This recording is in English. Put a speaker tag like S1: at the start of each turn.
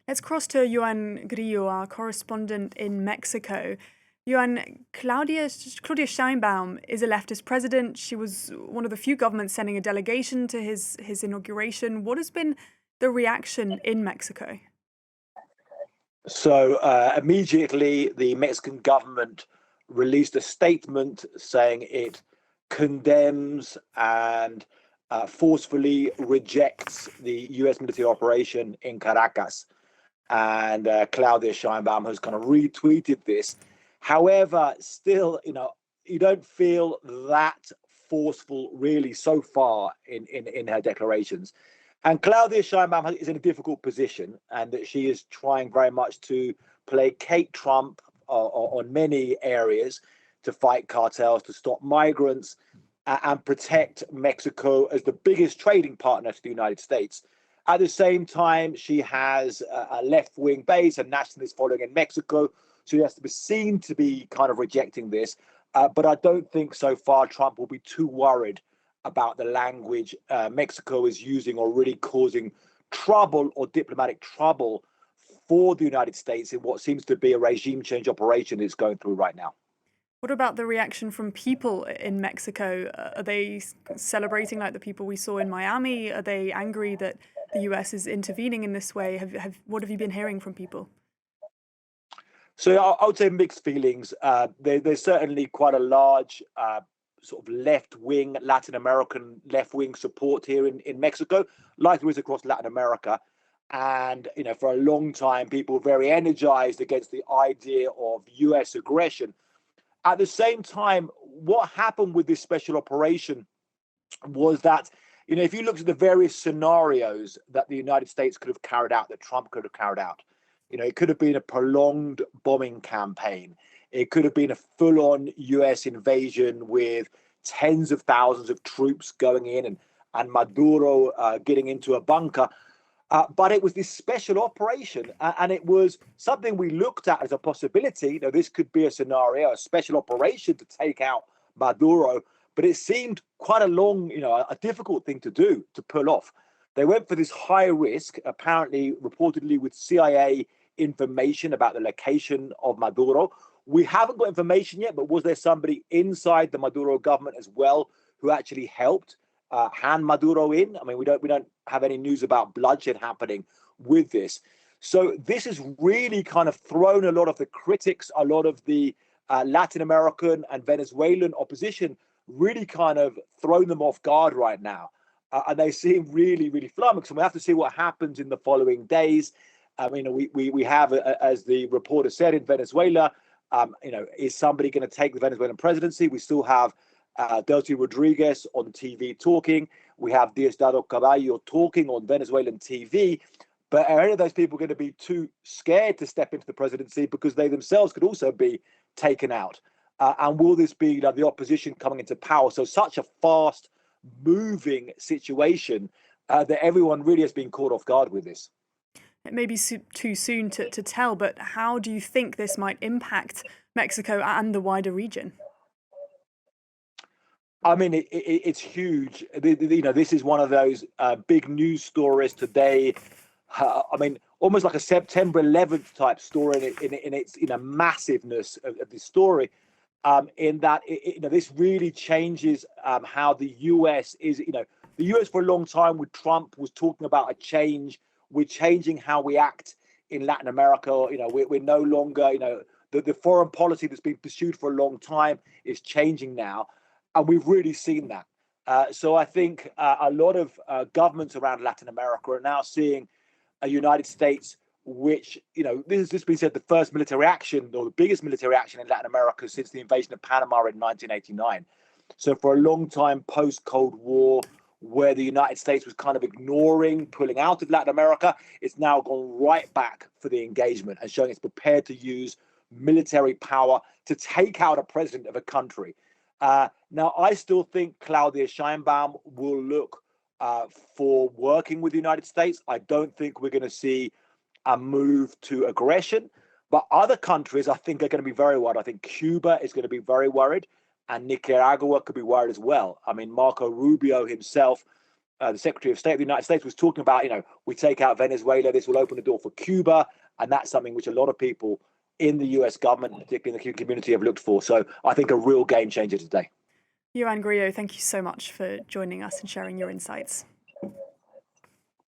S1: Let's cross to Joan Grillo, our correspondent in Mexico. Joan, Claudia Sheinbaum is a leftist president. She was one of the few governments sending a delegation to his inauguration. What has been the reaction in Mexico?
S2: So immediately, the Mexican government released a statement saying it condemns and forcefully rejects the US military operation in Caracas. And Claudia Sheinbaum has kind of retweeted this. However, still, you don't feel that forceful really so far in her declarations. And Claudia Sheinbaum is in a difficult position, and that she is trying very much to placate Trump on many areas to fight cartels, to stop migrants, and protect Mexico as the biggest trading partner to the United States. At the same time, she has a left-wing base, a nationalist following in Mexico. So she has to be seen to be kind of rejecting this. But I don't think so far Trump will be too worried about the language Mexico is using or really causing trouble or diplomatic trouble for the United States in what seems to be a regime change operation it's going through right now.
S1: What about the reaction from people in Mexico? Are they celebrating like the people we saw in Miami? Are they angry that the US is intervening in this way? What have you been hearing from people?
S2: So I would say mixed feelings. There's certainly quite a large sort of left-wing, Latin American left-wing support here in Mexico, like there is across Latin America. And, for a long time, people were very energized against the idea of US aggression. At the same time, what happened with this special operation was that, if you looked at the various scenarios that the United States could have carried out, that Trump could have carried out, it could have been a prolonged bombing campaign. It could have been a full-on US invasion with tens of thousands of troops going in and Maduro getting into a bunker. But it was this special operation, and it was something we looked at as a possibility. This could be a scenario, a special operation to take out Maduro, but it seemed quite a long, a difficult thing to do, to pull off. They went for this high risk, apparently, reportedly with CIA information about the location of Maduro. We haven't got information yet, but was there somebody inside the Maduro government as well who actually helped hand Maduro in? I mean, we don't have any news about bloodshed happening with this. So this has really kind of thrown a lot of the critics, a lot of the Latin American and Venezuelan opposition, really kind of thrown them off guard right now. And they seem really, really flummoxed. And we have to see what happens in the following days. We have, as the reporter said, in Venezuela, is somebody going to take the Venezuelan presidency? We still have Delcy Rodriguez on TV talking. We have Diosdado Caballo talking on Venezuelan TV. But are any of those people going to be too scared to step into the presidency because they themselves could also be taken out? And will this be the opposition coming into power? So such a fast moving situation that everyone really has been caught off guard with this.
S1: It may be too soon to tell, but how do you think this might impact Mexico and the wider region?
S2: I mean, it's huge. This is one of those big news stories today. I mean, almost like a September 11th type story in its massiveness of the story. In that, this really changes how the US is. The US for a long time with Trump was talking about a change. We're changing how we act in Latin America. We're no longer, the foreign policy that's been pursued for a long time is changing now. And we've really seen that. So I think a lot of governments around Latin America are now seeing a United States which, this has just been said, the first military action or the biggest military action in Latin America since the invasion of Panama in 1989. So for a long time post-Cold War, where the United States was kind of ignoring pulling out of Latin America, it's now gone right back for the engagement and showing it's prepared to use military power to take out a president of a country. Now, I still think Claudia Sheinbaum will look for working with the United States. I don't think we're going to see a move to aggression. But other countries, I think, are going to be very worried. I think Cuba is going to be very worried, and Nicaragua could be worried as well. I mean, Marco Rubio himself the Secretary of State of the United States, was talking about, we take out Venezuela, this will open the door for Cuba. And that's something which a lot of people in the US government, particularly in the Cuban community, have looked for. So I think a real game changer today.
S1: Joan Grillo, thank you so much for joining us and sharing your insights.